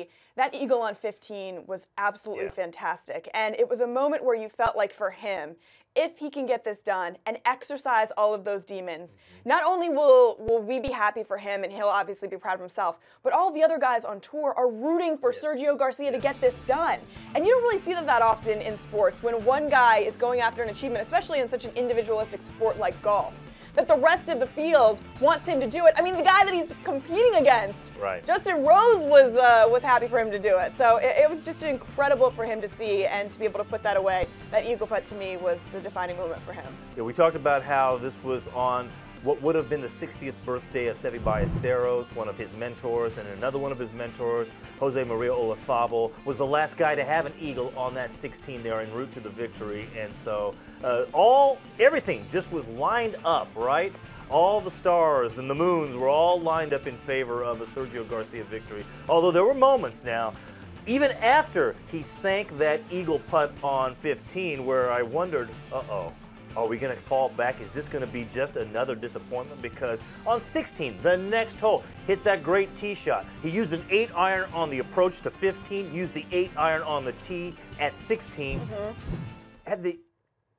victory. That eagle on 15 was absolutely fantastic. And it was a moment where you felt like for him, if he can get this done and exercise all of those demons, not only will we be happy for him and he'll obviously be proud of himself, but all the other guys on tour are rooting for Sergio Garcia to get this done. And you don't really see that often in sports when one guy is going after an achievement, especially in such an individualistic sport like golf, that the rest of the field wants him to do it. I mean, the guy that he's competing against, Justin Rose, was happy for him to do it. So it was just incredible for him to see and to be able to put that away. That eagle putt to me was the defining moment for him. Yeah, we talked about how this was on what would have been the 60th birthday of Seve Ballesteros, one of his mentors, and another one of his mentors, Jose Maria Olazabal, was the last guy to have an eagle on that 16 there en route to the victory. And so everything just was lined up, right? All the stars and the moons were all lined up in favor of a Sergio Garcia victory. Although there were moments now, even after he sank that eagle putt on 15, where I wondered, are we going to fall back? Is this going to be just another disappointment? Because on 16, the next hole, hits that great tee shot. He used an 8-iron on the approach to 15, used the 8-iron on the tee at 16, had the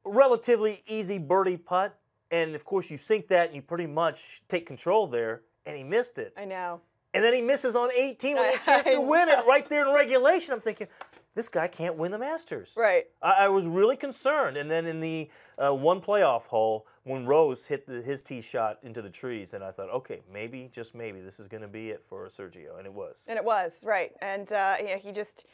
relatively easy birdie putt, and of course you sink that and you pretty much take control there, and he missed it. I know. And then he misses on 18 with a chance to win it right there in regulation. I'm thinking, this guy can't win the Masters. Right. I was really concerned. And then in the one playoff hole, when Rose hit his tee shot into the trees, and I thought, okay, maybe, just maybe, this is going to be it for Sergio. And it was. And it was, right. And he just,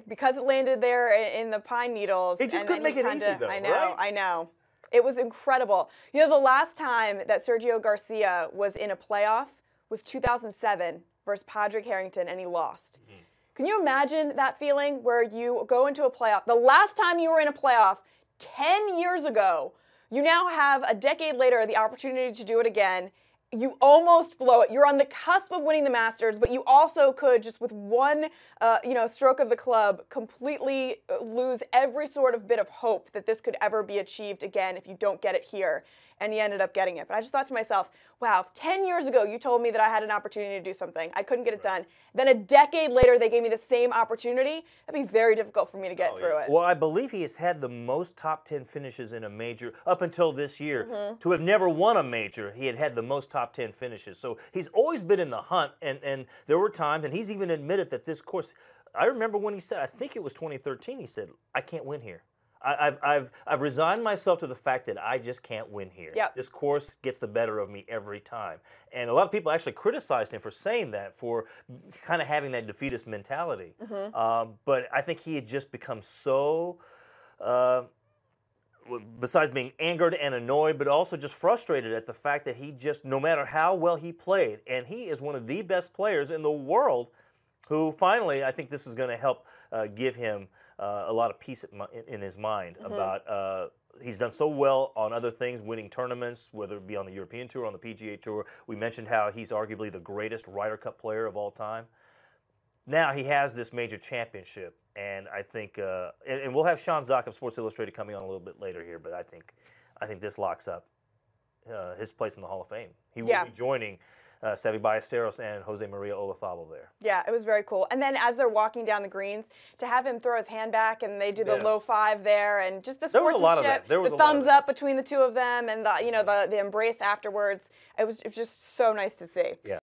because it landed there in the pine needles. He just couldn't make it easy, though, I know, right? I know. It was incredible. You know, the last time that Sergio Garcia was in a playoff was 2007 versus Padraig Harrington, and he lost. Can you imagine that feeling where you go into a playoff? The last time you were in a playoff 10 years ago, you now have a decade later the opportunity to do it again. You almost blow it. You're on the cusp of winning the Masters, but you also could just with one stroke of the club completely lose every sort of bit of hope that this could ever be achieved again if you don't get it here. And he ended up getting it. But I just thought to myself, wow, 10 years ago you told me that I had an opportunity to do something. I couldn't get it done. Then a decade later they gave me the same opportunity. That'd be very difficult for me to get through it. Well, I believe he has had the most top 10 finishes in a major up until this year. To have never won a major, he had the most top 10 finishes. So he's always been in the hunt, and there were times, and he's even admitted that this course, I remember when he said, I think it was 2013, he said, I can't win here. I've resigned myself to the fact that I just can't win here. This course gets the better of me every time. And a lot of people actually criticized him for saying that, for kind of having that defeatist mentality. But I think he had just become so, besides being angered and annoyed, but also just frustrated at the fact that he just, no matter how well he played, and he is one of the best players in the world, who finally, I think this is going to help give him a lot of peace in his mind about he's done so well on other things, winning tournaments, whether it be on the European Tour, on the PGA Tour. We mentioned how he's arguably the greatest Ryder Cup player of all time. Now he has this major championship, and I think, and we'll have Sean Zock of Sports Illustrated coming on a little bit later here, but I think this locks up his place in the Hall of Fame. He will be joining Seve Ballesteros and Jose Maria Olazabal there. Yeah, it was very cool. And then as they're walking down the greens, to have him throw his hand back and they do the low five there, and just the sportsmanship, there was a lot of that. There was the thumbs up between the two of them, and the embrace afterwards. It was just so nice to see. Yeah.